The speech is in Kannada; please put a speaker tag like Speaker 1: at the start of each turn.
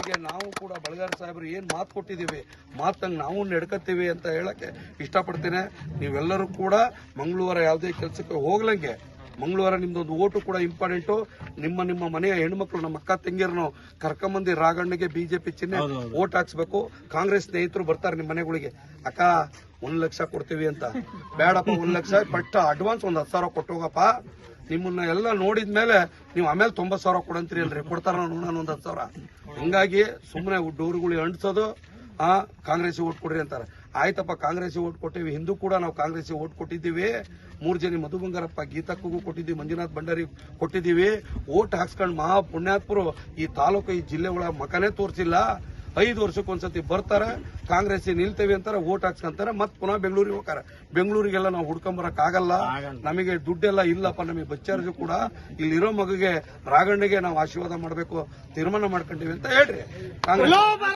Speaker 1: ಕಾಂಗ್ರೆಸ್ಗೆ ನಾವು ಕೂಡ ಬಳಗಾರ ಸಾಹೇಬರು ಏನ್ ಮಾತು ಕೊಟ್ಟಿದ್ದೀವಿ ಮಾತಂಗ್ ನಾವು ನಡ್ಕತ್ತೀವಿ ಅಂತ ಹೇಳಕ್ಕೆ ಇಷ್ಟಪಡ್ತೇನೆ. ನೀವೆಲ್ಲರೂ ಕೂಡ ಮಂಗಳವಾರ ಯಾವುದೇ ಕೆಲಸಕ್ಕೆ ಹೋಗ್ಲಂಗೆ ಮಂಗಳವಾರ ನಿಮ್ದೊಂದು ಓಟು ಕೂಡ ಇಂಪಾರ್ಟೆಂಟು. ನಿಮ್ಮ ಮನೆಯ ಹೆಣ್ಮಕ್ಳು ನಮ್ಮ ಅಕ್ಕ ತಂಗಿಯರನ್ನು ಕರ್ಕೊಂಬಂದಿ ರಾಘಣ್ಣಗೆ ಬಿಜೆಪಿ ಚಿಹ್ನೆ ಓಟ್ ಹಾಕ್ಸ್ಬೇಕು. ಕಾಂಗ್ರೆಸ್ ಸ್ನೇಹಿತರು ಬರ್ತಾರೆ ನಿಮ್ಮ ಮನೆಗಳಿಗೆ, ಅಕ್ಕ 1 ಲಕ್ಷ ಕೊಡ್ತೀವಿ ಅಂತ. ಬೇಡಪ್ಪ 1 ಲಕ್ಷ ಪಟ್ಟ ಅಡ್ವಾನ್ಸ್ 10,000 ಕೊಟ್ಟೋಗಪ್ಪ. ನಿಮ್ಮನ್ನ ಎಲ್ಲ ನೋಡಿದ್ಮೇಲೆ ನೀವು ಆಮೇಲೆ 90,000 ಕೊಡಂತೀರಿ ಅಲ್ರಿ, ಕೊಡ್ತಾರ ನೋಡೋಣ 10,000. ಹಿಂಗಾಗಿ ಸುಮ್ಮನೆ ಡೋರ್ಗಳು ಅಂಟಿಸೋದು ಕಾಂಗ್ರೆಸ್ ಓಟ್ ಕೊಡ್ರಿ ಅಂತಾರೆ. ಆಯ್ತಪ್ಪ ಕಾಂಗ್ರೆಸ್ ಓಟ್ ಕೊಟ್ಟಿವಿ, ಹಿಂದೂ ಕೂಡ ನಾವು ಕಾಂಗ್ರೆಸ್ ಓಟ್ ಕೊಟ್ಟಿದ್ದೀವಿ. 3 ಜನ ಮಧು ಬಂಗಾರಪ್ಪ ಗೀತಕ್ಕೂ ಕೊಟ್ಟಿದ್ದೀವಿ, ಮಂಜುನಾಥ್ ಭಂಡಾರಿ ಕೊಟ್ಟಿದ್ದೀವಿ. ಓಟ್ ಹಾಕ್ಸ್ಕೊಂಡು ಮಹಾ ಪುಣ್ಯಾತ್ಮರು ಈ ತಾಲೂಕು ಈ ಜಿಲ್ಲೆ ಒಳಗೆ ಮಕನೇ ತೋರಿಸಿಲ್ಲ. 5 ವರ್ಷಕ್ಕೊಂದ್ಸತಿ ಬರ್ತಾರೆ, ಕಾಂಗ್ರೆಸ್ ನಿಲ್ತೇವೆ ಅಂತಾರೆ, ಓಟ್ ಹಾಕ್ಸ್ಕೊಂತಾರೆ, ಮತ್ತೆ ಪುನಃ ಬೆಂಗಳೂರಿಗೆ ಹೋಗ್ತಾರೆ. ಬೆಂಗಳೂರಿಗೆಲ್ಲ ನಾವು ಹುಡ್ಕೊಂಬರಕ್ ಆಗಲ್ಲ, ನಮಗೆ ದುಡ್ಡೆಲ್ಲ ಇಲ್ಲಪ್ಪ, ನಮಗೆ ಬಸ್ ಚಾರ್ಜ್ ಕೂಡ ಇಲ್ಲಿರೋ ಮಗುಗೆ ರಾಘಣ್ಣಗೆ ನಾವು ಆಶೀರ್ವಾದ ಮಾಡಬೇಕು ತೀರ್ಮಾನ ಮಾಡ್ಕೊಂಡಿವಿ ಅಂತ ಹೇಳ್ರಿ ಕಾಂಗ್ರೆಸ್.